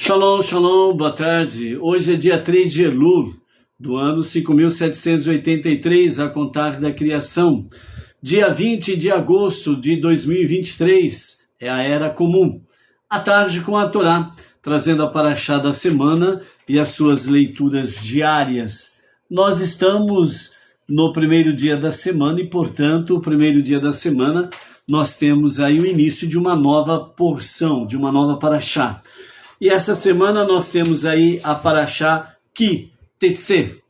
Shalom, shalom, boa tarde. Hoje é dia 3 de Elul, do ano 5.783, a contar da criação. Dia 20 de agosto de 2023, é a Era Comum. À tarde com a Torá, trazendo a Parashá da semana e as suas leituras diárias. Nós estamos no primeiro dia da semana e, portanto, o primeiro dia da semana, nós temos aí o início de uma nova porção, de uma nova Parashá. E essa semana nós temos aí a Parashá Ki Tetse,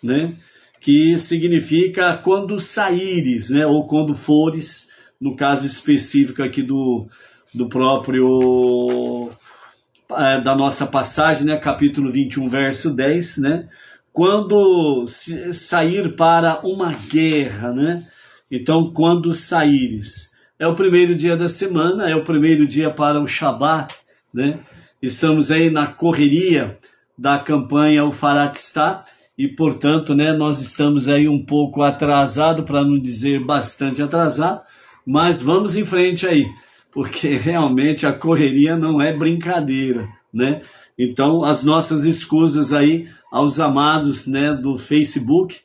né? Que significa quando saíres, né? Ou quando fores, no caso específico aqui do próprio, da nossa passagem, né? Capítulo 21, verso 10, né? Quando sair para uma guerra, né? Então, quando saíres. É o primeiro dia da semana, é o primeiro dia para o Shabat, né? Estamos aí na correria da campanha Ufaratistá e, portanto, né, nós estamos aí um pouco atrasado, para não dizer bastante atrasado, mas vamos em frente aí, porque realmente a correria não é brincadeira, né? Então, as nossas escusas aí aos amados, né, do Facebook,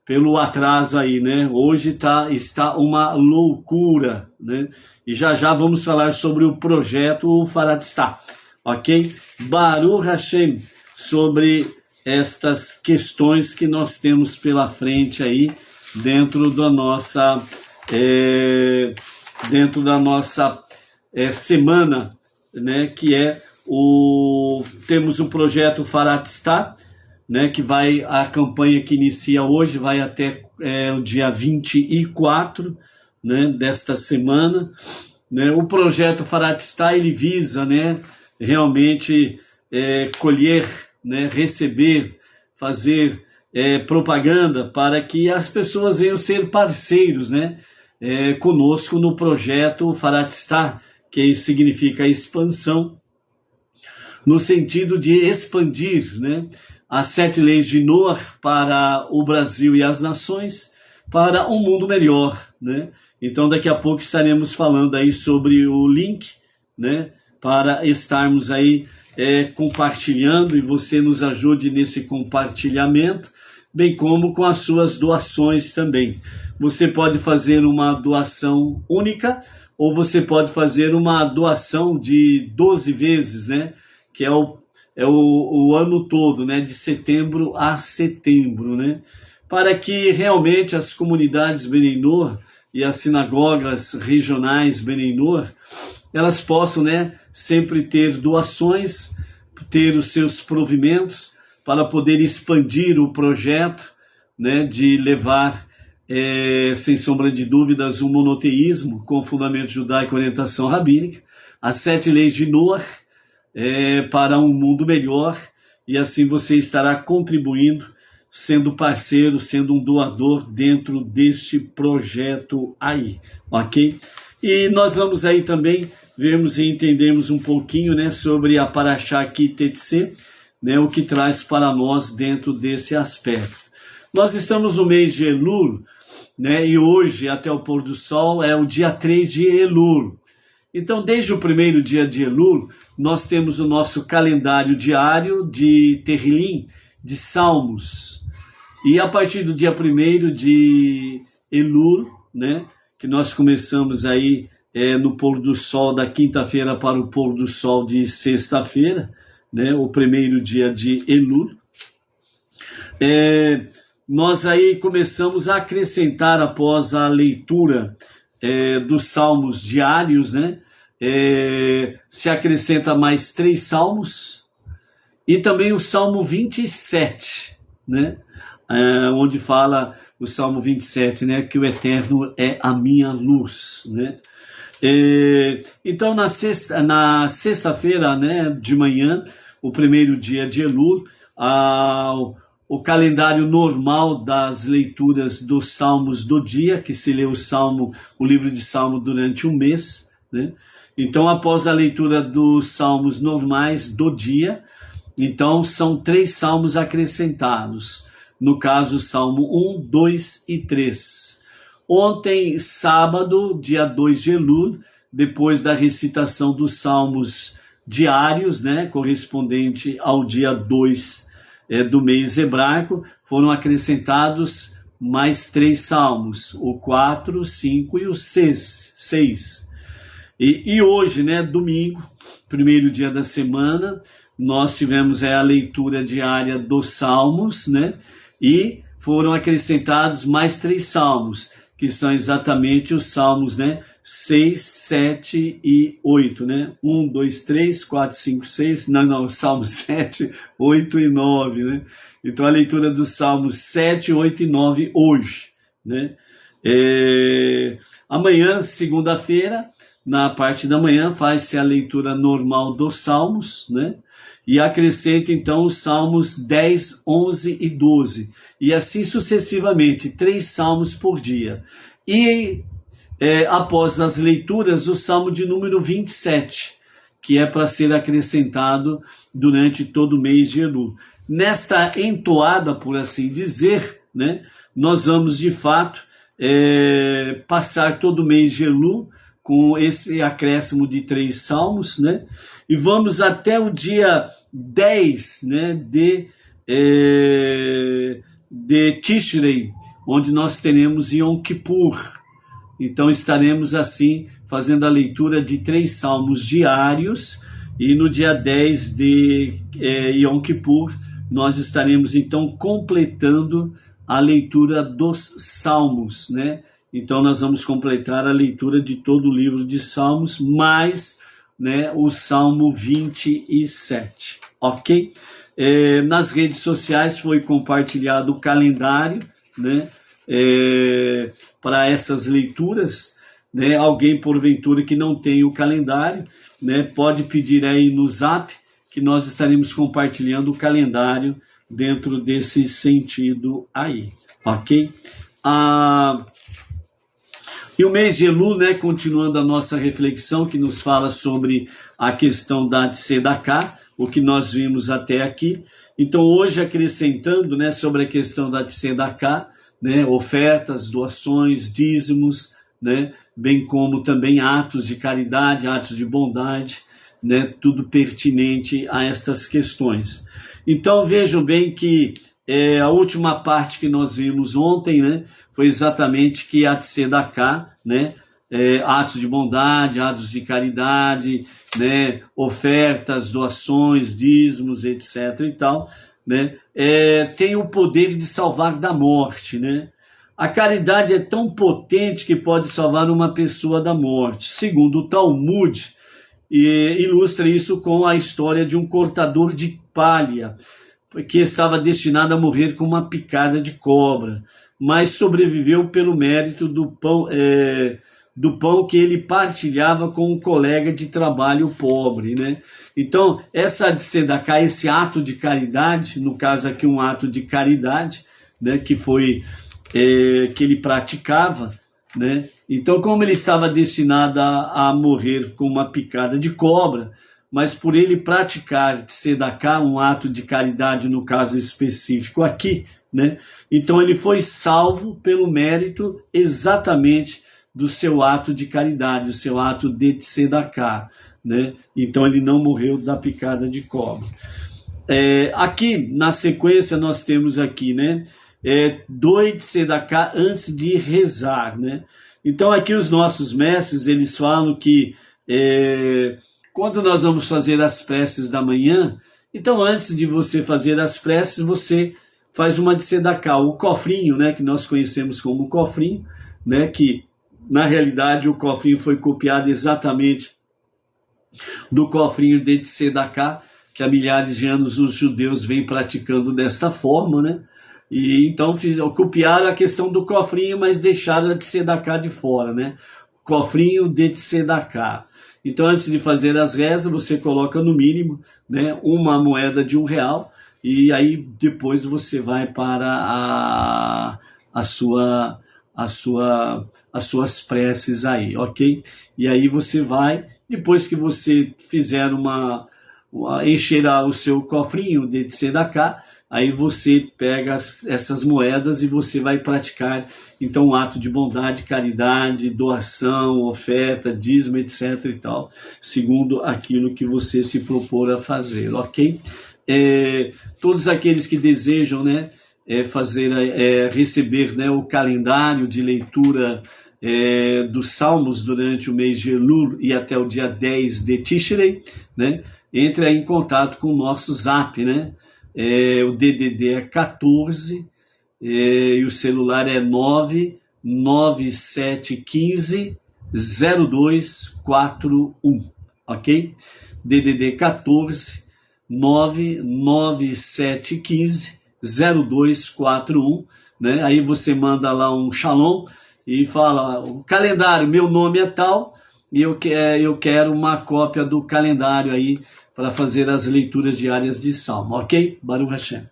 pelo atraso aí, né? Hoje está uma loucura, né? E já vamos falar sobre o projeto Faratistá, ok? Baruch Hashem, sobre estas questões que nós temos pela frente aí, dentro da nossa semana, né? Que é temos o projeto Faratistá, né, que a campanha que inicia hoje vai até o dia 24, né, desta semana, né. O projeto Faratistá, ele visa, né, realmente colher, né, receber, fazer propaganda para que as pessoas venham ser parceiros, né, conosco no projeto Faratistá, que significa expansão, no sentido de expandir, né, as 7 leis de Noah para o Brasil e as nações, para um mundo melhor, né? Então, daqui a pouco estaremos falando aí sobre o link, né? Para estarmos aí compartilhando, e você nos ajude nesse compartilhamento, bem como com as suas doações também. Você pode fazer uma doação única, ou você pode fazer uma doação de 12 vezes, né? Que é o ano todo, né, de setembro a setembro, né, para que realmente as comunidades Bnei Noach e as sinagogas regionais Bnei Noach, elas possam, né, sempre ter doações, ter os seus provimentos para poder expandir o projeto, né, de levar, sem sombra de dúvidas, o monoteísmo com fundamento judaico e orientação rabínica, as 7 leis de Noach, para um mundo melhor, e assim você estará contribuindo, sendo parceiro, sendo um doador dentro deste projeto aí, ok? E nós vamos aí também vermos e entendermos um pouquinho, né, sobre a Parashá Ki Tetse, né, o que traz para nós dentro desse aspecto. Nós estamos no mês de Elul, né, e hoje, até o pôr do sol, é o dia 3 de Elul. Então, desde o primeiro dia de Elul, nós temos o nosso calendário diário de Terrilim, de Salmos. E a partir do dia 1º de Elul, né, que nós começamos aí no pôr do sol da quinta-feira para o pôr do sol de sexta-feira, né, o primeiro dia de Elul, nós aí começamos a acrescentar, após a leitura dos salmos diários, né? Se acrescenta mais 3 salmos, e também o Salmo 27, né? Onde fala o Salmo 27, né? Que o Eterno é a minha luz, né? Então, na sexta-feira, né, de manhã, o primeiro dia de Elul, o calendário normal das leituras dos salmos do dia, que se lê o livro de Salmo durante um mês, né? Então, após a leitura dos salmos normais do dia, então são 3 salmos acrescentados, no caso, o Salmo 1, 2 e 3. Ontem, sábado, dia 2 de Elul, depois da recitação dos salmos diários, né, correspondente ao dia 2 do mês hebraico, foram acrescentados mais 3 salmos, o 4, 5 e o 6. E hoje, né, domingo, primeiro dia da semana, nós tivemos a leitura diária dos salmos, né, e foram acrescentados mais 3 salmos, que são exatamente os salmos, né, 6, 7 e 8, né? 1, 2, 3, 4, 5, 6, não, Salmos 7, 8 e 9, né? Então a leitura dos Salmos 7, 8 e 9 hoje, né? Amanhã, segunda-feira, na parte da manhã, faz-se a leitura normal dos Salmos, né? E acrescenta então os Salmos 10, 11 e 12, e assim sucessivamente, 3 Salmos por dia. E após as leituras, o Salmo de número 27, que é para ser acrescentado durante todo o mês de Elul. Nesta entoada, por assim dizer, né, nós vamos de fato passar todo o mês de Elul com esse acréscimo de 3 salmos, né, e vamos até o dia 10, né, de Tishrei, onde nós teremos Yom Kippur. Então estaremos assim fazendo a leitura de 3 salmos diários, e no dia 10 de Yom Kippur nós estaremos então completando a leitura dos salmos, né? Então nós vamos completar a leitura de todo o livro de Salmos, mais, né, o Salmo 27, ok? Nas redes sociais foi compartilhado o calendário, né? Para essas leituras, né? Alguém porventura que não tem o calendário, né, pode pedir aí no Zap, que nós estaremos compartilhando o calendário dentro desse sentido aí, ok? E o mês de Elul, né, continuando a nossa reflexão, que nos fala sobre a questão da Tzedakah, o que nós vimos até aqui. Então hoje acrescentando, né, sobre a questão da Tzedakah, né, ofertas, doações, dízimos, né, bem como também atos de caridade, atos de bondade, né, tudo pertinente a estas questões. Então vejam bem que a última parte que nós vimos ontem, né, foi exatamente que a Tzedakah, né, atos de bondade, atos de caridade, né, ofertas, doações, dízimos, etc. e tal, né, tem o poder de salvar da morte, né? A caridade é tão potente que pode salvar uma pessoa da morte. Segundo o Talmud, ilustra isso com a história de um cortador de palha, que estava destinado a morrer com uma picada de cobra, mas sobreviveu pelo mérito do pão que ele partilhava com um colega de trabalho pobre, né? Então, essa tzedakah, esse ato de caridade, no caso aqui um ato de caridade, né, que foi que ele praticava, né? Então, como ele estava destinado a morrer com uma picada de cobra, mas por ele praticar tzedakah, um ato de caridade no caso específico aqui, né? Então ele foi salvo pelo mérito exatamente do seu ato de caridade, o seu ato de tzedakah, né? Então ele não morreu da picada de cobra. Aqui na sequência nós temos aqui, né, doe tzedakah antes de rezar, né? Então aqui os nossos mestres, eles falam que quando nós vamos fazer as preces da manhã, então antes de você fazer as preces, você faz uma tzedakah, o cofrinho, né, que nós conhecemos como cofrinho, né, que na realidade o cofrinho foi copiado exatamente do cofrinho de tzedakah, que há milhares de anos os judeus vêm praticando desta forma, né? E então copiaram a questão do cofrinho, mas deixaram a tzedakah de fora, né? Cofrinho de tzedakah. Então, antes de fazer as rezas, você coloca no mínimo, né, uma moeda de R$1, e aí depois você vai para as suas preces aí, ok? E aí você vai, depois que você fizer encher o seu cofrinho de tzedakah, aí você pega essas moedas e você vai praticar, então, um ato de bondade, caridade, doação, oferta, dízimo, etc. e tal, segundo aquilo que você se propor a fazer, ok? Todos aqueles que desejam, né, receber, né, o calendário de leitura dos Salmos durante o mês de Elul e até o dia 10 de Tishrei, né, entre aí em contato com o nosso Zap, né? O DDD é 14 e o celular é 99715 0241, ok? DDD 14 99715 0241, né? Aí você manda lá um shalom e fala: o calendário, meu nome é tal, e eu quero uma cópia do calendário aí para fazer as leituras diárias de Salmo, ok? Baruch Hashem.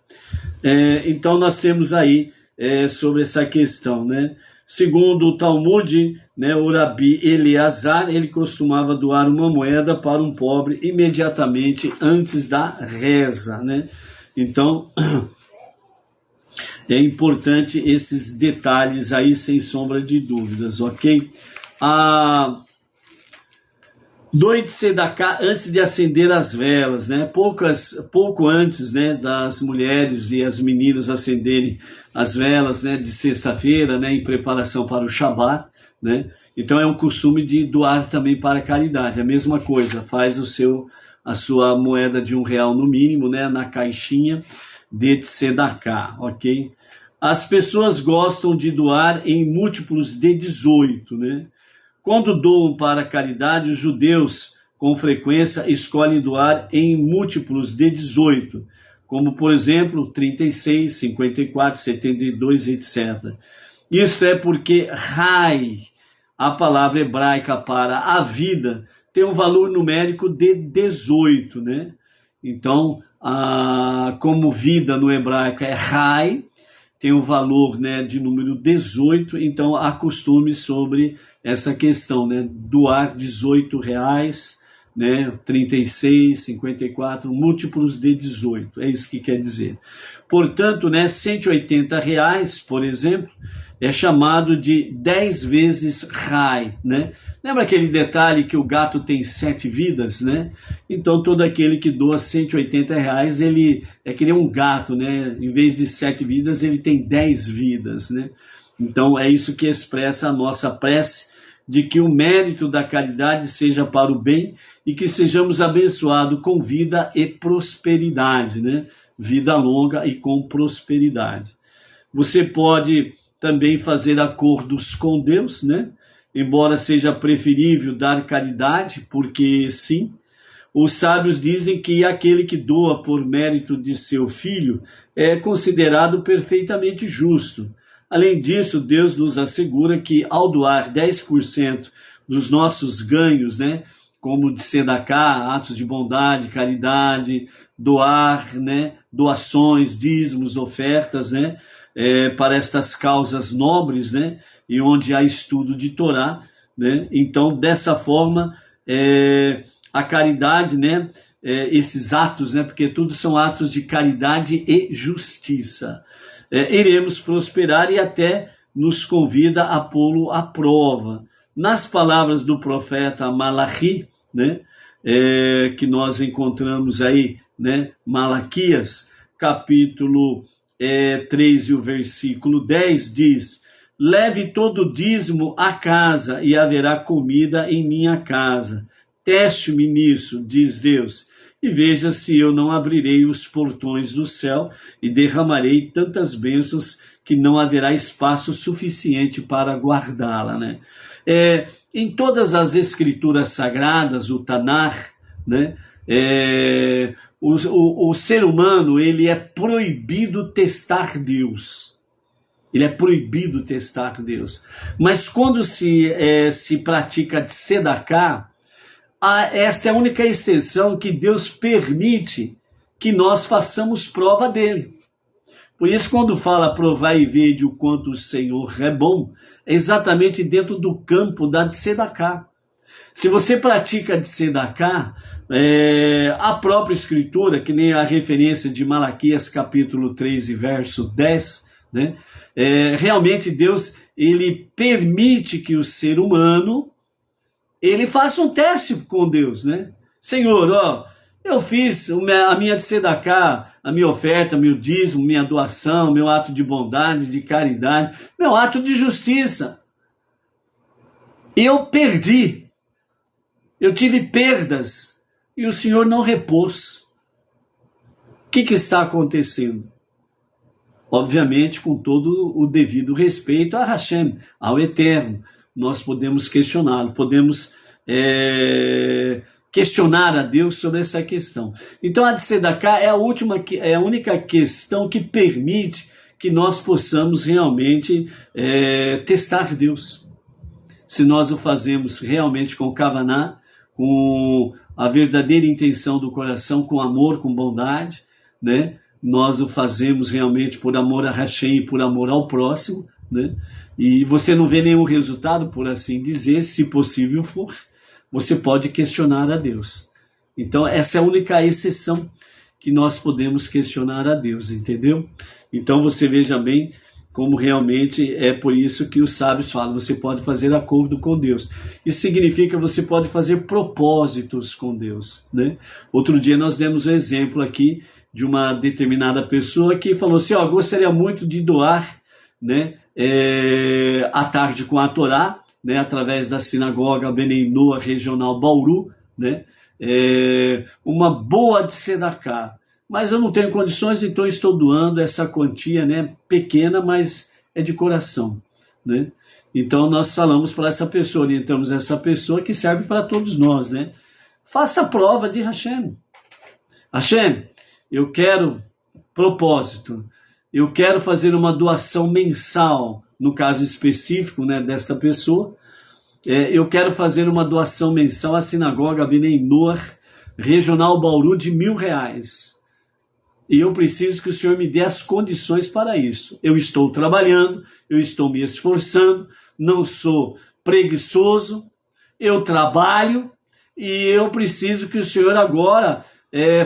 Então nós temos aí sobre essa questão, né? Segundo o Talmud, né, o Rabi Eleazar, ele costumava doar uma moeda para um pobre imediatamente antes da reza, né? Então é importante esses detalhes aí, sem sombra de dúvidas, ok? Doit Sedaká antes de acender as velas, né? Pouco antes, né, das mulheres e as meninas acenderem as velas, né, de sexta-feira, né, em preparação para o Shabat, né? Então é um costume de doar também para a caridade. A mesma coisa, faz a sua moeda de R$1 no mínimo, né, na caixinha de Tzedaká, ok? As pessoas gostam de doar em múltiplos de 18, né? Quando doam para a caridade, os judeus, com frequência, escolhem doar em múltiplos de 18, como, por exemplo, 36, 54, 72, etc. Isto é porque Rai, a palavra hebraica para a vida, tem um valor numérico de 18, né? Então, como vida no hebraico é Rai, tem o valor, né, de número 18, então há costume sobre essa questão, né, doar R$18, né, 36, 54, múltiplos de 18, é isso que quer dizer. Portanto, né, R$180, por exemplo, é chamado de 10 vezes Rai, né? Lembra aquele detalhe que o gato tem 7 vidas, né? Então, todo aquele que doa R$180, ele é que nem um gato, né? Em vez de 7 vidas, ele tem 10 vidas, né? Então, é isso que expressa a nossa prece, de que o mérito da caridade seja para o bem e que sejamos abençoados com vida e prosperidade, né? Vida longa e com prosperidade. Você pode também fazer acordos com Deus, né? Embora seja preferível dar caridade, porque sim, os sábios dizem que aquele que doa por mérito de seu filho é considerado perfeitamente justo. Além disso, Deus nos assegura que ao doar 10% dos nossos ganhos, né, como de sedaká, atos de bondade, caridade, doar, né, doações, dízimos, ofertas, né, para estas causas nobres, né, e onde há estudo de Torá, né, então dessa forma a caridade, né, esses atos, né, porque tudo são atos de caridade e justiça, iremos prosperar e até nos convida a pô-lo à prova. Nas palavras do profeta Malachi, né, que nós encontramos aí, né, Malaquias, capítulo 3 e o versículo 10 diz: leve todo o dízimo à casa e haverá comida em minha casa. Teste-me nisso, diz Deus, e veja se eu não abrirei os portões do céu e derramarei tantas bênçãos que não haverá espaço suficiente para guardá-la, né? Em todas as escrituras sagradas, o Tanar, né, o ser humano, ele é proibido testar Deus. Ele é proibido testar Deus. Mas quando se pratica de sedaká, esta é a única exceção que Deus permite que nós façamos prova dele. Por isso, quando fala provai e vede o quanto o Senhor é bom, é exatamente dentro do campo da tzedakah. Se você pratica de tzedakah, a própria escritura, que nem a referência de Malaquias capítulo 3 e verso 10, né? Realmente Deus, ele permite que o ser humano, ele faça um teste com Deus, né? Senhor, ó, eu fiz a minha tzedakah, a minha oferta, meu dízimo, minha doação, meu ato de bondade, de caridade, meu ato de justiça. Eu perdi. Eu tive perdas e o Senhor não repôs. O que está acontecendo? Obviamente, com todo o devido respeito a Hashem, ao Eterno, nós podemos questioná-lo, podemos questionar a Deus sobre essa questão. Então, a tzedakah é a única questão que permite que nós possamos realmente testar Deus. Se nós o fazemos realmente com kavaná, com a verdadeira intenção do coração, com amor, com bondade, né? Nós o fazemos realmente por amor a Hashem e por amor ao próximo, né? E você não vê nenhum resultado, por assim dizer, se possível for, você pode questionar a Deus. Então, essa é a única exceção que nós podemos questionar a Deus, entendeu? Então, você veja bem como realmente é por isso que os sábios falam, você pode fazer acordo com Deus. Isso significa que você pode fazer propósitos com Deus, né? Outro dia nós demos um exemplo aqui de uma determinada pessoa que falou assim, ó, gostaria muito de doar, né, à tarde com a Torá, né, através da sinagoga Benei Noa regional Bauru, né, uma boa de tzedakah. Mas eu não tenho condições, então estou doando essa quantia, né, pequena, mas é de coração, né? Então nós falamos para essa pessoa, orientamos essa pessoa que serve para todos nós, né? Faça a prova de Hashem. Hashem, eu quero propósito, eu quero fazer uma doação mensal, no caso específico, né, desta pessoa, eu quero fazer uma doação mensal à sinagoga Benei Noa regional Bauru de R$1.000. E eu preciso que o Senhor me dê as condições para isso. Eu estou trabalhando, eu estou me esforçando, não sou preguiçoso, eu trabalho e eu preciso que o Senhor agora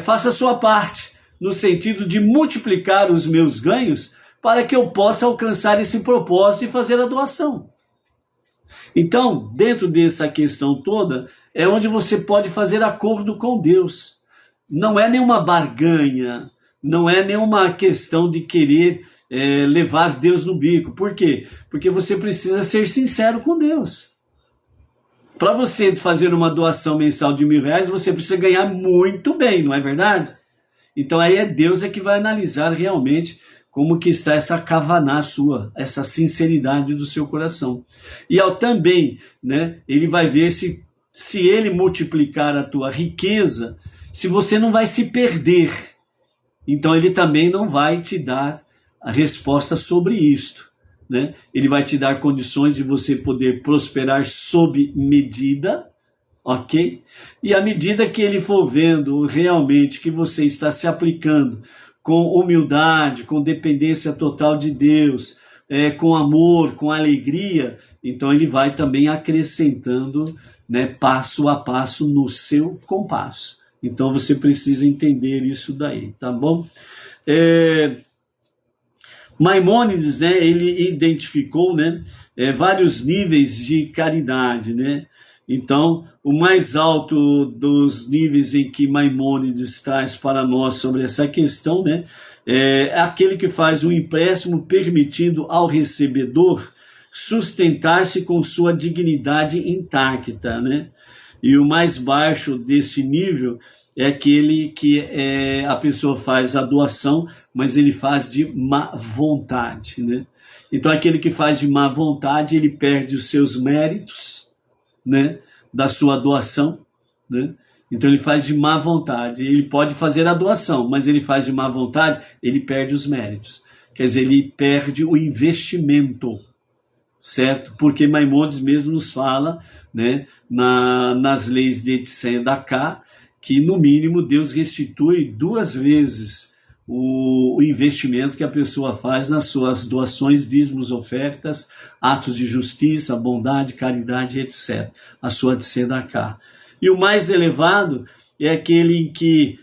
faça a sua parte, no sentido de multiplicar os meus ganhos para que eu possa alcançar esse propósito e fazer a doação. Então, dentro dessa questão toda, é onde você pode fazer acordo com Deus. Não é nenhuma barganha, não é nenhuma questão de querer levar Deus no bico. Por quê? Porque você precisa ser sincero com Deus. Para você fazer uma doação mensal de R$1.000, você precisa ganhar muito bem, não é verdade? Então aí Deus que vai analisar realmente como que está essa kavaná sua, essa sinceridade do seu coração. E também, né, ele vai ver se ele multiplicar a tua riqueza, se você não vai se perder. Então ele também não vai te dar a resposta sobre isto, né? Ele vai te dar condições de você poder prosperar sob medida, ok? E à medida que ele for vendo realmente que você está se aplicando com humildade, com dependência total de Deus, com amor, com alegria, então ele vai também acrescentando, né, passo a passo no seu compasso. Então você precisa entender isso daí, tá bom? Maimônides, né, ele identificou, né, vários níveis de caridade, né? Então, o mais alto dos níveis em que Maimônides traz para nós sobre essa questão, né, é aquele que faz um empréstimo permitindo ao recebedor sustentar-se com sua dignidade intacta, né? E o mais baixo desse nível é aquele que a pessoa faz a doação, mas ele faz de má vontade, né? Então, aquele que faz de má vontade, ele perde os seus méritos, né, da sua doação, né? Então ele faz de má vontade. Ele pode fazer a doação, mas ele faz de má vontade, ele perde os méritos. Quer dizer, ele perde o investimento, certo? Porque Maimônides mesmo nos fala, né, nas leis de Tzedakah, que no mínimo Deus restitui 2 vezes o investimento que a pessoa faz nas suas doações, dízimos, ofertas, atos de justiça, bondade, caridade, etc. A sua tzedakah. E o mais elevado é aquele em que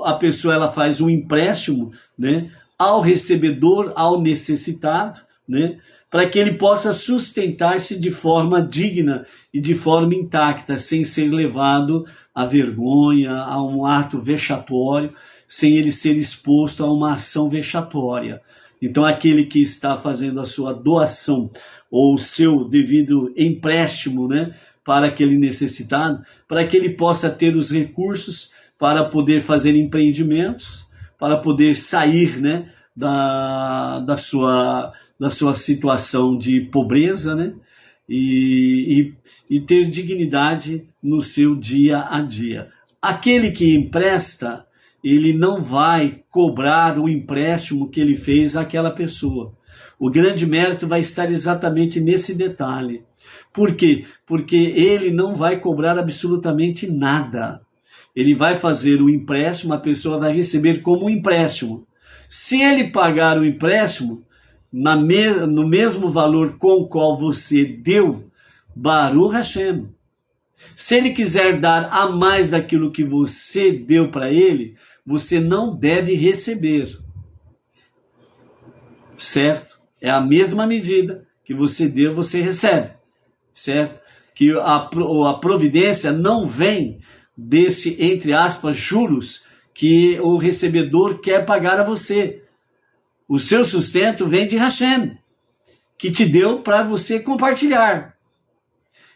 a pessoa ela faz um empréstimo, né, ao recebedor, ao necessitado, né, para que ele possa sustentar-se de forma digna e de forma intacta, sem ser levado à vergonha, a um ato vexatório, sem ele ser exposto a uma ação vexatória. Então, aquele que está fazendo a sua doação ou o seu devido empréstimo, né, para aquele necessitado, para que ele possa ter os recursos para poder fazer empreendimentos, para poder sair, né, da sua situação de pobreza, né, e ter dignidade no seu dia a dia. Aquele que empresta, ele não vai cobrar o empréstimo que ele fez àquela pessoa. O grande mérito vai estar exatamente nesse detalhe. Por quê? Porque ele não vai cobrar absolutamente nada. Ele vai fazer o empréstimo, a pessoa vai receber como um empréstimo. Se ele pagar o empréstimo no mesmo valor com o qual você deu, Baruch Hashem. Se ele quiser dar a mais daquilo que você deu para ele, você não deve receber. Certo? É a mesma medida que você deu, você recebe. Certo? Que a providência não vem desse, entre aspas, juros que o recebedor quer pagar a você. O seu sustento vem de Hashem, que te deu para você compartilhar.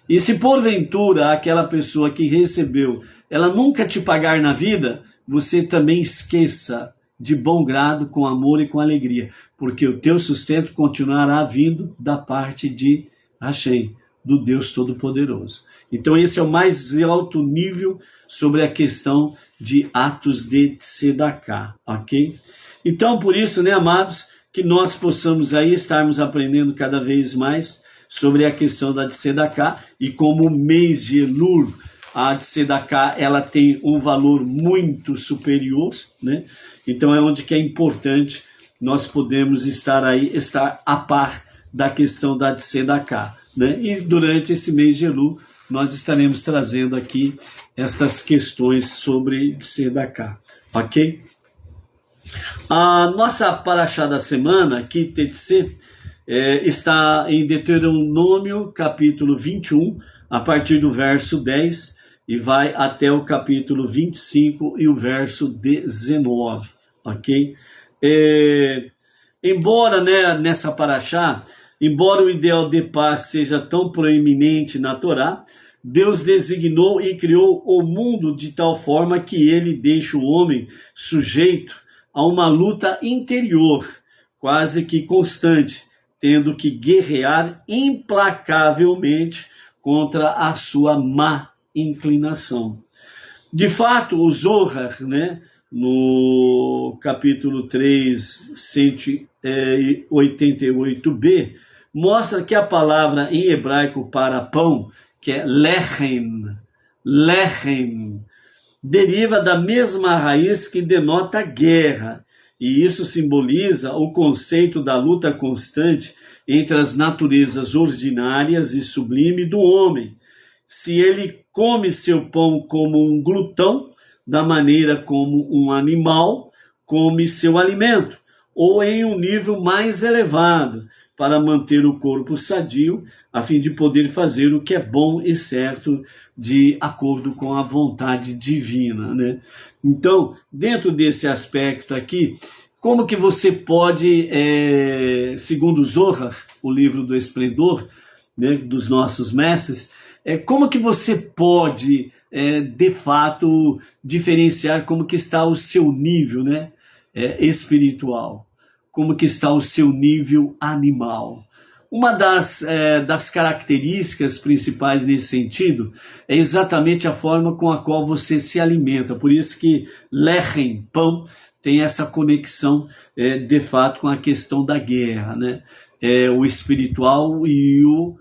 E se porventura aquela pessoa que recebeu, ela nunca te pagar na vida, você também esqueça de bom grado, com amor e com alegria, porque o teu sustento continuará vindo da parte de Hashem, do Deus Todo-Poderoso. Então esse é o mais alto nível sobre a questão de atos de tzedakah, ok? Então por isso, né, amados, que nós possamos aí estarmos aprendendo cada vez mais sobre a questão da tzedakah, e como o mês de Elul, a tzedakah, ela tem um valor muito superior, né? Então é onde que é importante nós podemos estar a par da questão da tzedakah, né? E durante esse mês de Elul, nós estaremos trazendo aqui estas questões sobre tzedakah, ok? A nossa paraxá da semana, aqui, Tetsê, está em Deuteronômio, capítulo 21, a partir do verso 10, e vai até o capítulo 25 e o verso 19, ok? Embora, né, nessa paraxá, embora o ideal de paz seja tão proeminente na Torá, Deus designou e criou o mundo de tal forma que ele deixa o homem sujeito a uma luta interior, quase que constante, tendo que guerrear implacavelmente contra a sua má inclinação. De fato, o Zohar, né, no capítulo 3, 188b, mostra que a palavra em hebraico para pão, que é lechem, deriva da mesma raiz que denota guerra, e isso simboliza o conceito da luta constante entre as naturezas ordinárias e sublime do homem. Se ele come seu pão como um glutão, da maneira como um animal come seu alimento, ou em um nível mais elevado, para manter o corpo sadio, a fim de poder fazer o que é bom e certo de acordo com a vontade divina, né? Então, dentro desse aspecto aqui, como que você pode, segundo Zohar, o livro do Esplendor, né, dos nossos mestres, como que você pode, de fato, diferenciar como que está o seu nível, né, espiritual? Como que está o seu nível animal? Uma das características principais nesse sentido é exatamente a forma com a qual você se alimenta. Por isso que lechem, pão, tem essa conexão, de fato, com a questão da guerra, né? O espiritual e o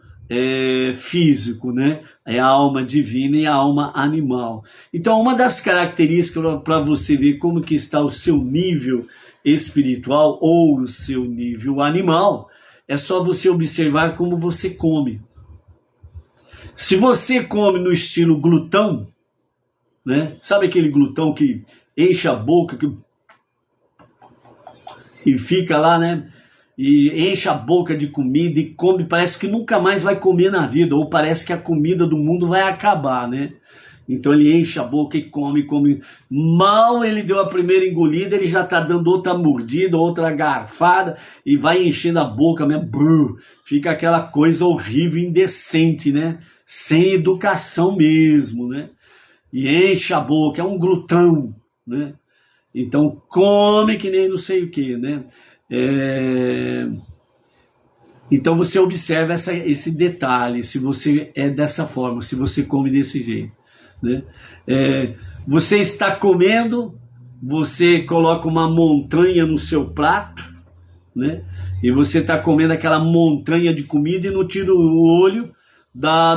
físico, né? é a alma divina e a alma animal. Então, uma das características para você ver como que está o seu nível espiritual ou o seu nível animal, é só você observar como você come. Se você come no estilo glutão, né? Sabe aquele glutão que enche a boca e fica lá, né? E enche a boca de comida e come, parece que nunca mais vai comer na vida, ou parece que a comida do mundo vai acabar, né? Então ele enche a boca e come. Mal ele deu a primeira engolida, ele já está dando outra mordida, outra garfada, e vai enchendo a boca mesmo. Brrr, fica aquela coisa horrível, indecente, né? Sem educação mesmo, né? E enche a boca, é um glutão, né? Então come que nem não sei o que, né? Então você observa esse detalhe, se você é dessa forma, se você come desse jeito, né? Você está comendo, você coloca uma montanha no seu prato, né? E você está comendo aquela montanha de comida e não tira o olho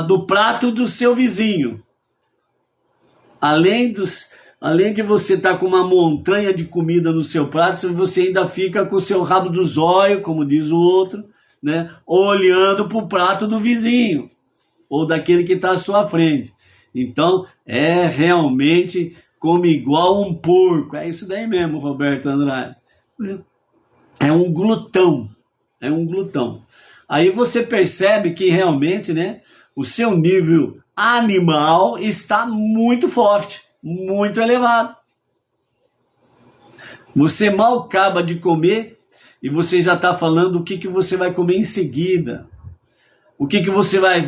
do prato do seu vizinho. Além de você estar com uma montanha de comida no seu prato, você ainda fica com o seu rabo do zóio, como diz o outro, né, olhando para o prato do vizinho, ou daquele que está à sua frente. Então, realmente come igual um porco. É isso daí mesmo, Roberto Andrade. É um glutão. Aí você percebe que realmente, né, o seu nível animal está muito forte, muito elevado. Você mal acaba de comer e você já está falando o que você vai comer em seguida.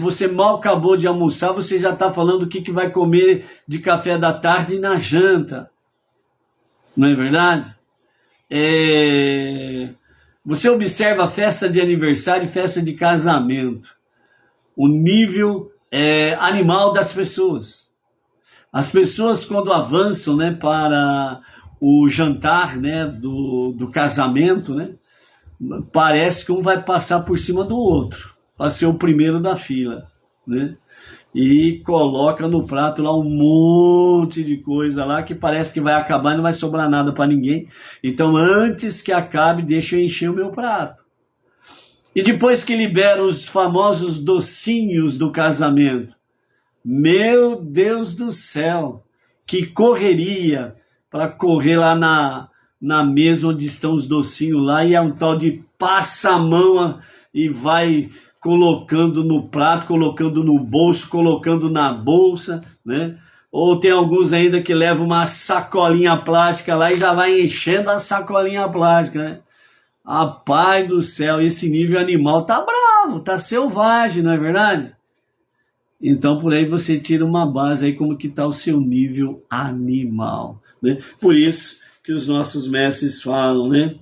Você mal acabou de almoçar, você já está falando o que vai comer de café da tarde e na janta. Não é verdade? Você observa a festa de aniversário e festa de casamento. O nível animal das pessoas. As pessoas, quando avançam, né, para o jantar, né, do casamento, né, parece que um vai passar por cima do outro, para ser o primeiro da fila, né? E coloca no prato lá um monte de coisa lá que parece que vai acabar e não vai sobrar nada para ninguém. Então, antes que acabe, deixa eu encher o meu prato. E depois que libera os famosos docinhos do casamento, meu Deus do céu, que correria para correr lá na mesa onde estão os docinhos lá, e é um tal de passa-mão e vai colocando no prato, colocando no bolso, colocando na bolsa, né? Ou tem alguns ainda que levam uma sacolinha plástica lá e já vai enchendo a sacolinha plástica, né? Rapaz do céu, esse nível animal tá bravo, tá selvagem, não é verdade? Então por aí você tira uma base aí como que tá o seu nível animal, né? Por isso que os nossos mestres falam, né?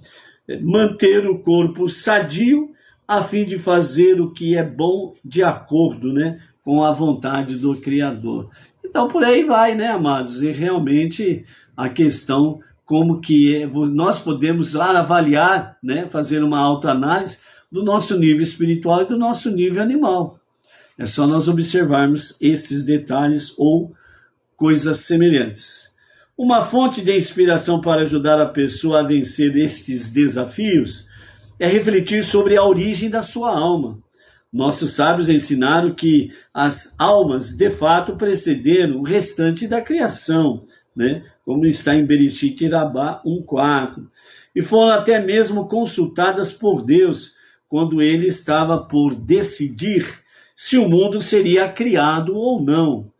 Manter o corpo sadio a fim de fazer o que é bom de acordo, né, com a vontade do Criador. Então por aí vai, né, amados? E realmente a questão como que nós podemos lá avaliar, né, fazer uma autoanálise do nosso nível espiritual e do nosso nível animal. É só nós observarmos esses detalhes ou coisas semelhantes. Uma fonte de inspiração para ajudar a pessoa a vencer estes desafios é refletir sobre a origem da sua alma. Nossos sábios ensinaram que as almas, de fato, precederam o restante da criação, né? Como está em Bereshit Rabá 1:4. E foram até mesmo consultadas por Deus quando ele estava por decidir se o mundo seria criado ou não.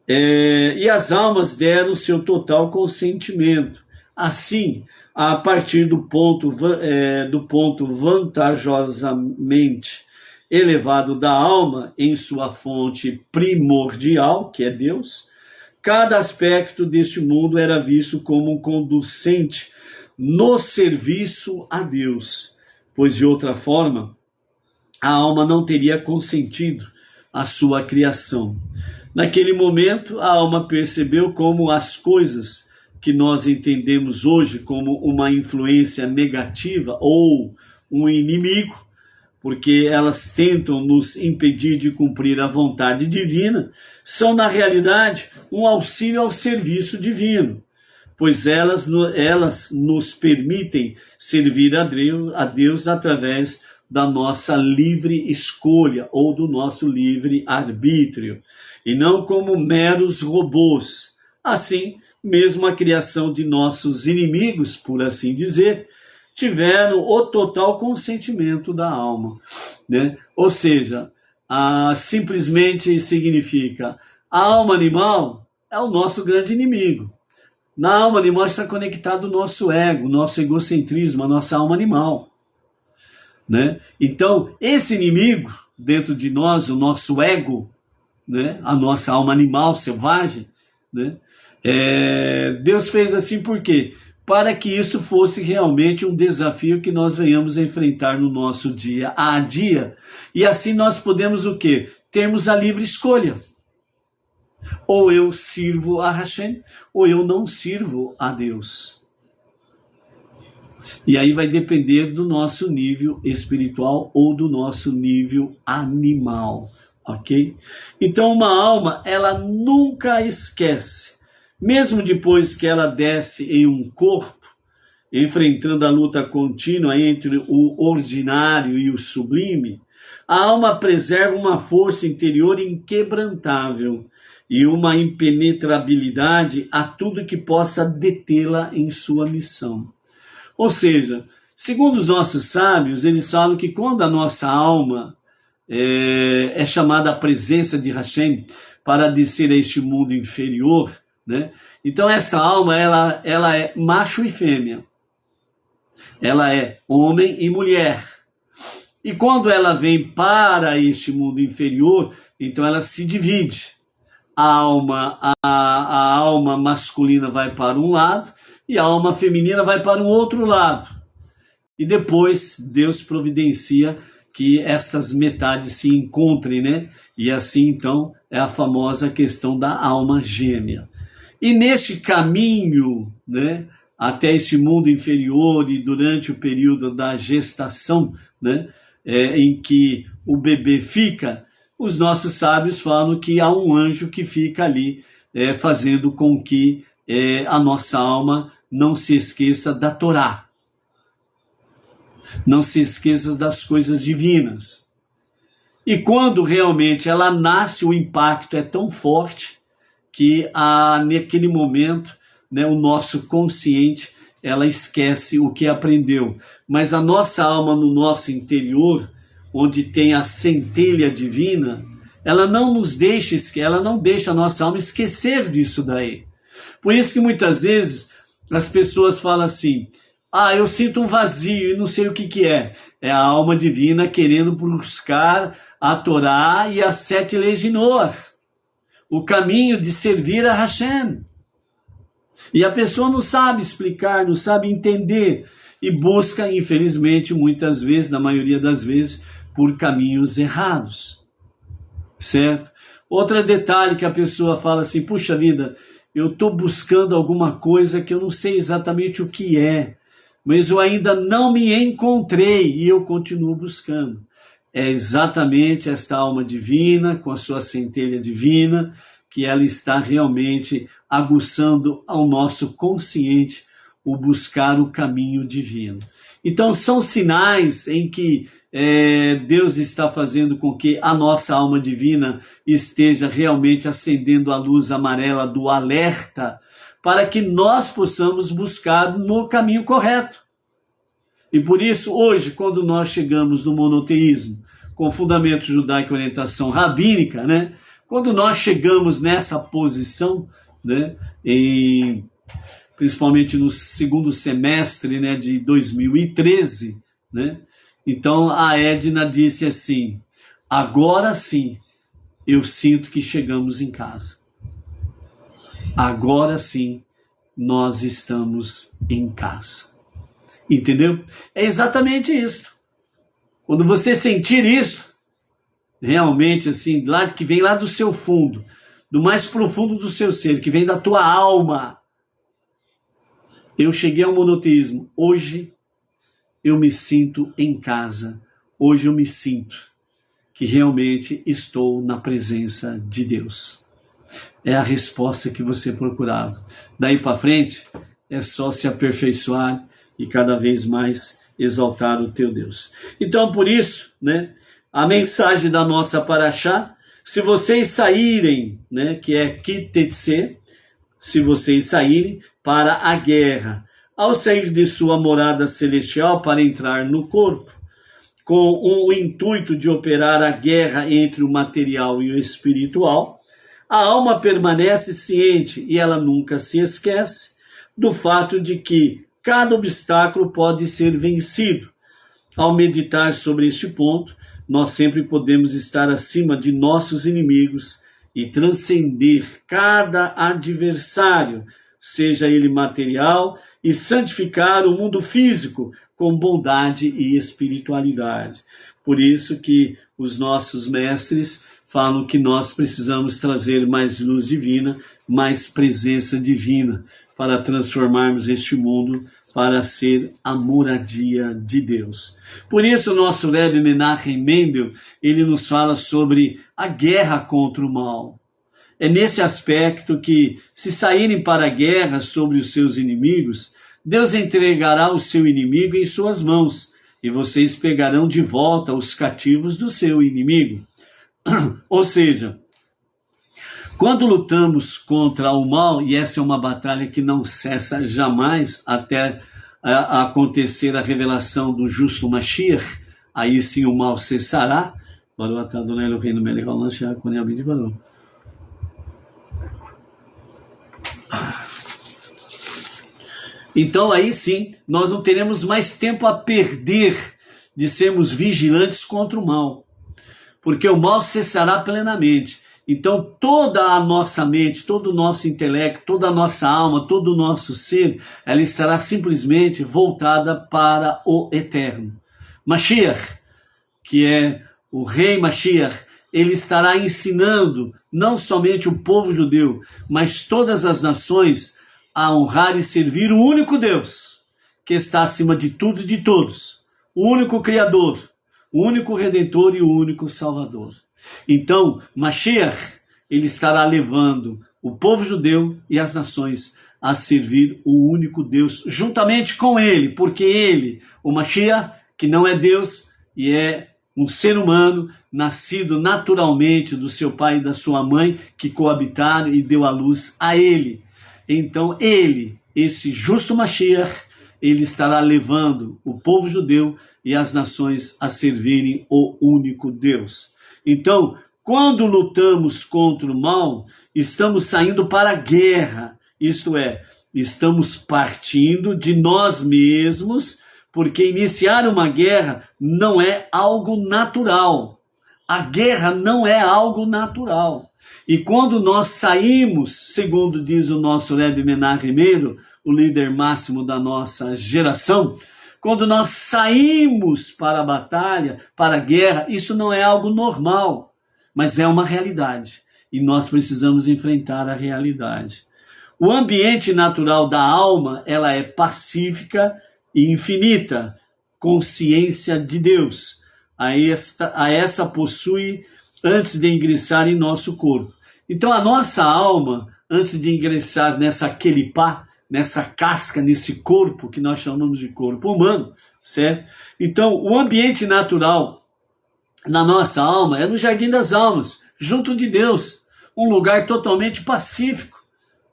E as almas deram seu total consentimento. Assim, a partir do ponto vantajosamente elevado da alma em sua fonte primordial, que é Deus, cada aspecto deste mundo era visto como um conducente no serviço a Deus, pois de outra forma a alma não teria consentido a sua criação. Naquele momento, a alma percebeu como as coisas que nós entendemos hoje como uma influência negativa ou um inimigo porque elas tentam nos impedir de cumprir a vontade divina, são, na realidade, um auxílio ao serviço divino, pois elas nos permitem servir a Deus através da nossa livre escolha ou do nosso livre arbítrio, e não como meros robôs. Assim, mesmo a criação de nossos inimigos, por assim dizer, tiveram o total consentimento da alma, né? Ou seja, simplesmente significa a alma animal é o nosso grande inimigo. Na alma animal está conectado o nosso ego, o nosso egocentrismo, a nossa alma animal, né? Então, esse inimigo dentro de nós, o nosso ego, né? A nossa alma animal selvagem, né? Deus fez assim por quê? Para que isso fosse realmente um desafio que nós venhamos a enfrentar no nosso dia a dia. E assim nós podemos o quê? Termos a livre escolha. Ou eu sirvo a Hashem, ou eu não sirvo a Deus. E aí vai depender do nosso nível espiritual ou do nosso nível animal, ok? Então uma alma, ela nunca esquece. Mesmo depois que ela desce em um corpo, enfrentando a luta contínua entre o ordinário e o sublime, a alma preserva uma força interior inquebrantável e uma impenetrabilidade a tudo que possa detê-la em sua missão. Ou seja, segundo os nossos sábios, eles falam que quando a nossa alma é chamada à presença de Hashem para descer a este mundo inferior, né? Então essa alma ela é macho e fêmea, ela é homem e mulher, e quando ela vem para este mundo inferior, então ela se divide. A alma masculina vai para um lado e a alma feminina vai para um outro lado, e depois Deus providencia que estas metades se encontrem, né? E assim então é a famosa questão da alma gêmea. E neste caminho, né, até este mundo inferior e durante o período da gestação, né, em que o bebê fica, os nossos sábios falam que há um anjo que fica ali fazendo com que a nossa alma não se esqueça da Torá, não se esqueça das coisas divinas. E quando realmente ela nasce, o impacto é tão forte que naquele momento, né, o nosso consciente, ela esquece o que aprendeu. Mas a nossa alma no nosso interior, onde tem a centelha divina, ela não deixa a nossa alma esquecer disso daí. Por isso que muitas vezes as pessoas falam assim: eu sinto um vazio e não sei o que é. É a alma divina querendo buscar a Torá e as 7 leis de Noah, o caminho de servir a Hashem. E a pessoa não sabe explicar, não sabe entender, e busca, infelizmente, muitas vezes, na maioria das vezes, por caminhos errados, certo? Outro detalhe que a pessoa fala assim: puxa vida, eu estou buscando alguma coisa que eu não sei exatamente o que é, mas eu ainda não me encontrei e eu continuo buscando. É exatamente esta alma divina, com a sua centelha divina, que ela está realmente aguçando ao nosso consciente o buscar o caminho divino. Então são sinais em que Deus está fazendo com que a nossa alma divina esteja realmente acendendo a luz amarela do alerta, para que nós possamos buscar no caminho correto. E por isso, hoje, quando nós chegamos no monoteísmo, com fundamento judaico e orientação rabínica, né? Quando nós chegamos nessa posição, né, principalmente no segundo semestre, né, de 2013, né, então a Edna disse assim: agora sim, eu sinto que chegamos em casa. Agora sim, nós estamos em casa. Entendeu? É exatamente isso. Quando você sentir isso, realmente assim, que vem lá do seu fundo, do mais profundo do seu ser, que vem da tua alma: eu cheguei ao monoteísmo, hoje eu me sinto em casa, hoje eu me sinto que realmente estou na presença de Deus. É a resposta que você procurava. Daí para frente, é só se aperfeiçoar e cada vez mais exaltar o teu Deus. Então, por isso, né, a mensagem da nossa paraxá, se vocês saírem, né, que é Kitetse, se vocês saírem para a guerra, ao sair de sua morada celestial para entrar no corpo, com o intuito de operar a guerra entre o material e o espiritual, a alma permanece ciente e ela nunca se esquece do fato de que cada obstáculo pode ser vencido. Ao meditar sobre este ponto, nós sempre podemos estar acima de nossos inimigos e transcender cada adversário, seja ele material, e santificar o mundo físico com bondade e espiritualidade. Por isso que os nossos mestres falam que nós precisamos trazer mais luz divina, mais presença divina, para transformarmos este mundo para ser a moradia de Deus. Por isso o nosso Rebbe Menachem Mendel, ele nos fala sobre a guerra contra o mal. É nesse aspecto que, se saírem para a guerra sobre os seus inimigos, Deus entregará o seu inimigo em suas mãos, e vocês pegarão de volta os cativos do seu inimigo. Ou seja, quando lutamos contra o mal, e essa é uma batalha que não cessa jamais até acontecer a revelação do justo Mashiach, aí sim o mal cessará. Então aí sim, nós não teremos mais tempo a perder de sermos vigilantes contra o mal, porque o mal cessará plenamente. Então toda a nossa mente, todo o nosso intelecto, toda a nossa alma, todo o nosso ser, ela estará simplesmente voltada para o eterno. Mashiach, que é o rei Mashiach, ele estará ensinando não somente o povo judeu, mas todas as nações a honrar e servir o único Deus, que está acima de tudo e de todos, o único Criador, o único Redentor e o único Salvador. Então, Mashiach, ele estará levando o povo judeu e as nações a servir o único Deus, juntamente com ele, porque ele, o Mashiach, que não é Deus e é um ser humano, nascido naturalmente do seu pai e da sua mãe, que coabitaram e deu à luz a ele. Então ele, esse justo Mashiach, ele estará levando o povo judeu e as nações a servirem o único Deus. Então, quando lutamos contra o mal, estamos saindo para a guerra, isto é, estamos partindo de nós mesmos, porque iniciar uma guerra não é algo natural. A guerra não é algo natural. E quando nós saímos, segundo diz o nosso Rebbe Menachem Mendel, o líder máximo da nossa geração, quando nós saímos para a batalha, para a guerra, isso não é algo normal, mas é uma realidade. E nós precisamos enfrentar a realidade. O ambiente natural da alma, ela é pacífica e infinita, consciência de Deus. A essa possui antes de ingressar em nosso corpo. Então a nossa alma, antes de ingressar nessa quelipá, nessa casca, nesse corpo que nós chamamos de corpo humano, certo? Então o ambiente natural na nossa alma é no Jardim das Almas, junto de Deus, um lugar totalmente pacífico,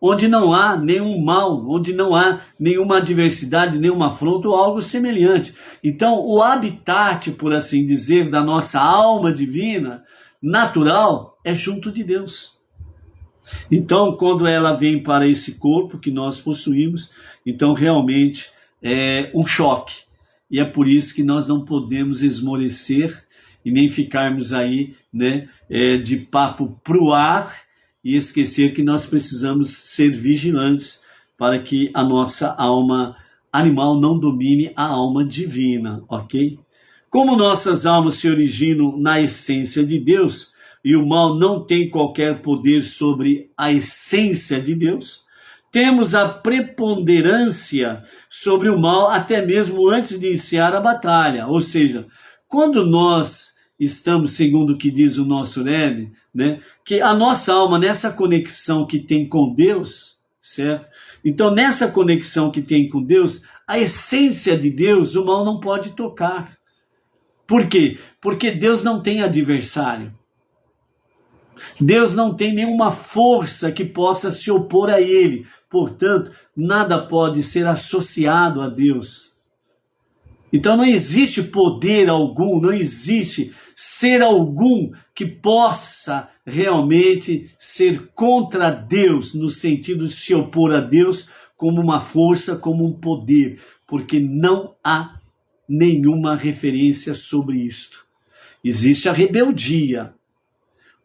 onde não há nenhum mal, onde não há nenhuma adversidade, nenhuma afronta ou algo semelhante. Então o habitat, por assim dizer, da nossa alma divina, natural, é junto de Deus. Então, quando ela vem para esse corpo que nós possuímos, então realmente é um choque. E é por isso que nós não podemos esmorecer e nem ficarmos aí, né, de papo pro ar e esquecer que nós precisamos ser vigilantes para que a nossa alma animal não domine a alma divina, ok? Como nossas almas se originam na essência de Deus, e o mal não tem qualquer poder sobre a essência de Deus, temos a preponderância sobre o mal até mesmo antes de iniciar a batalha. Ou seja, quando nós estamos, segundo o que diz o nosso Rebbe, né, que a nossa alma, nessa conexão que tem com Deus, certo? Então, nessa conexão que tem com Deus, a essência de Deus, o mal não pode tocar. Por quê? Porque Deus não tem adversário. Deus não tem nenhuma força que possa se opor a ele. Portanto, nada pode ser associado a Deus. Então não existe poder algum, não existe ser algum que possa realmente ser contra Deus, no sentido de se opor a Deus como uma força, como um poder, porque não há nenhuma referência sobre isto. Existe a rebeldia.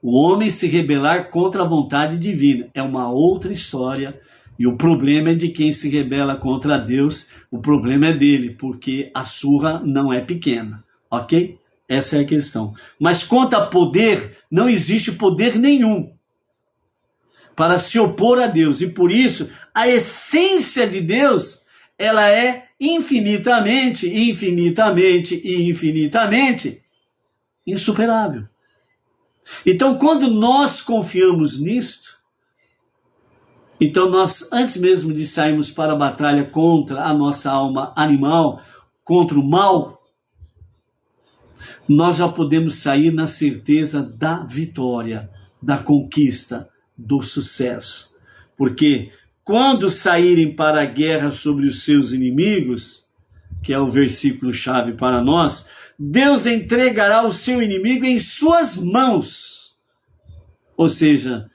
O homem se rebelar contra a vontade divina é uma outra história. E o problema é de quem se rebela contra Deus, o problema é dele, porque a surra não é pequena, ok? Essa é a questão. Mas quanto a poder, não existe poder nenhum para se opor a Deus. E por isso, a essência de Deus, ela é infinitamente insuperável. Então, quando nós confiamos nisto, então nós, antes mesmo de sairmos para a batalha contra a nossa alma animal, contra o mal, nós já podemos sair na certeza da vitória, da conquista, do sucesso. Porque quando saírem para a guerra sobre os seus inimigos, que é o versículo-chave para nós, Deus entregará o seu inimigo em suas mãos. Ou seja,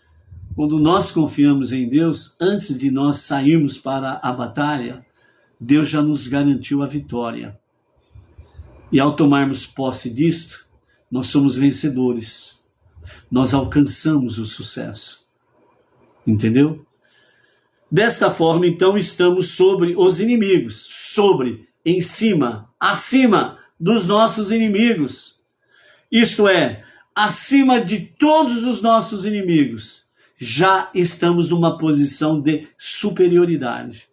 quando nós confiamos em Deus, antes de nós sairmos para a batalha, Deus já nos garantiu a vitória. E ao tomarmos posse disto, nós somos vencedores. Nós alcançamos o sucesso. Entendeu? Desta forma, então, estamos sobre os inimigos, em cima, acima dos nossos inimigos. Isto é, acima de todos os nossos inimigos. Já estamos numa posição de superioridade.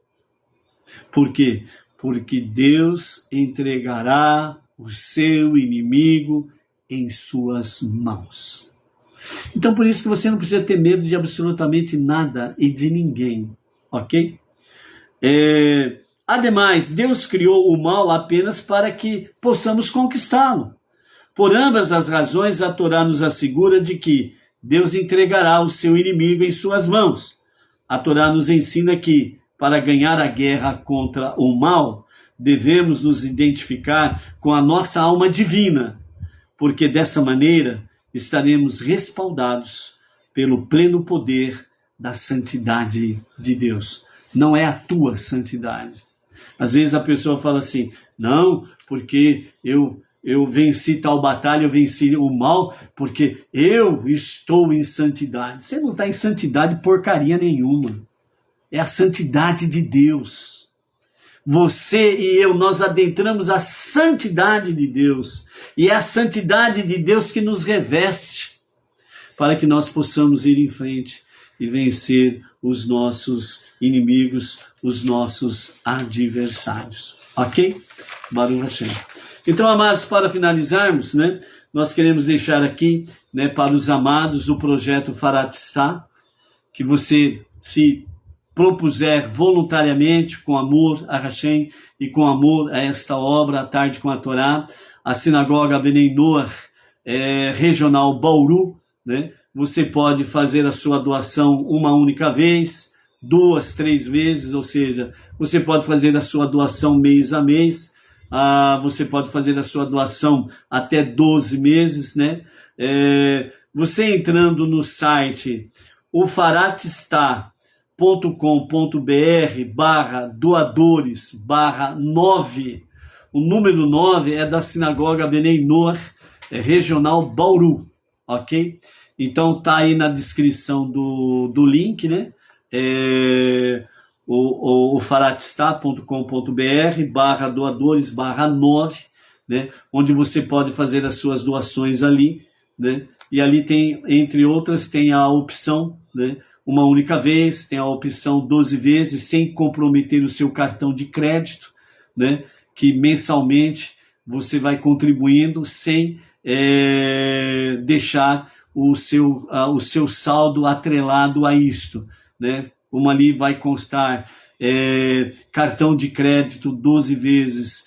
Por quê? Porque Deus entregará o seu inimigo em suas mãos. Então, por isso que você não precisa ter medo de absolutamente nada e de ninguém, ok? Ademais, Deus criou o mal apenas para que possamos conquistá-lo. Por ambas as razões, a Torá nos assegura de que Deus entregará o seu inimigo em suas mãos. A Torá nos ensina que, para ganhar a guerra contra o mal, devemos nos identificar com a nossa alma divina, porque dessa maneira estaremos respaldados pelo pleno poder da santidade de Deus. Não é a tua santidade. Às vezes a pessoa fala assim, não, porque eu venci tal batalha, eu venci o mal, porque eu estou em santidade. Você não está em santidade porcaria nenhuma. É a santidade de Deus. Você e eu, nós adentramos a santidade de Deus. E é a santidade de Deus que nos reveste para que nós possamos ir em frente e vencer os nossos inimigos, os nossos adversários. Ok? Baruch Hashem. Então, amados, para finalizarmos, né, nós queremos deixar aqui, né, para os amados o projeto Faratistá, que você se propuser voluntariamente, com amor a Hashem e com amor a esta obra, a Tarde com a Torá, a Sinagoga Benei Noach, regional Bauru, né? Você pode fazer a sua doação uma única vez, 2, 3 vezes, ou seja, você pode fazer a sua doação mês a mês, você pode fazer a sua doação até 12 meses, né? Você entrando no site ufaratistá.com.br/doadores/9, o número 9 é da Sinagoga Benei Noach, regional Bauru, ok? Então tá aí na descrição do link, né? ufaratistá.com.br/doadores/9, né? Onde você pode fazer as suas doações ali, né? E ali tem, entre outras, tem a opção, né? Uma única vez, tem a opção 12 vezes, sem comprometer o seu cartão de crédito, né? Que mensalmente você vai contribuindo sem deixar o seu saldo atrelado a isto, né? Como ali vai constar cartão de crédito 12 vezes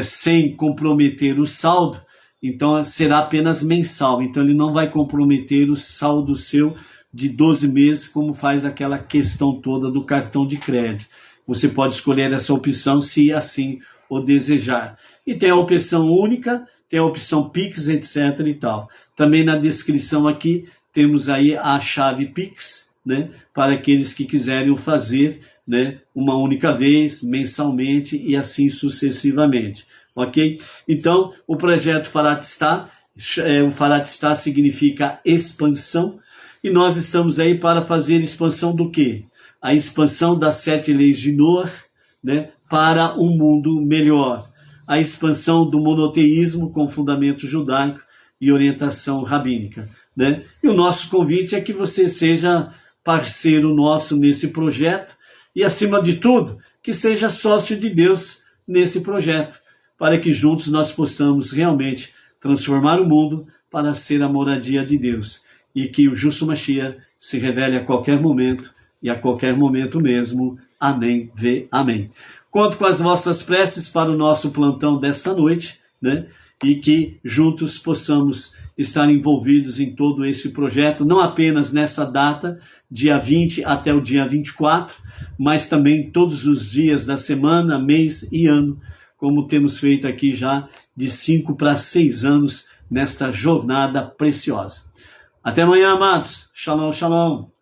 sem comprometer o saldo, então será apenas mensal, então ele não vai comprometer o saldo seu de 12 meses, como faz aquela questão toda do cartão de crédito. Você pode escolher essa opção se assim o desejar. E tem a opção única, tem a opção Pix, etc. e tal. Também na descrição aqui temos aí a chave Pix, né, para aqueles que quiserem o fazer, né, uma única vez, mensalmente e assim sucessivamente. Ok? Então, o projeto Faratstá, o Faratstá significa expansão, e nós estamos aí para fazer expansão do quê? A expansão das 7 leis de Noah, né, para um mundo melhor. A expansão do monoteísmo com fundamento judaico e orientação rabínica, né? E o nosso convite é que você seja parceiro nosso nesse projeto e, acima de tudo, que seja sócio de Deus nesse projeto, para que juntos nós possamos realmente transformar o mundo para ser a moradia de Deus e que o Justo Mashiach se revele a qualquer momento e a qualquer momento mesmo. Amém, amém. Conto com as vossas preces para o nosso plantão desta noite, né? E que juntos possamos estar envolvidos em todo esse projeto, não apenas nessa data, dia 20 até o dia 24, mas também todos os dias da semana, mês e ano, como temos feito aqui já de 5 para 6 anos nesta jornada preciosa. Até amanhã, amados. Shalom, shalom.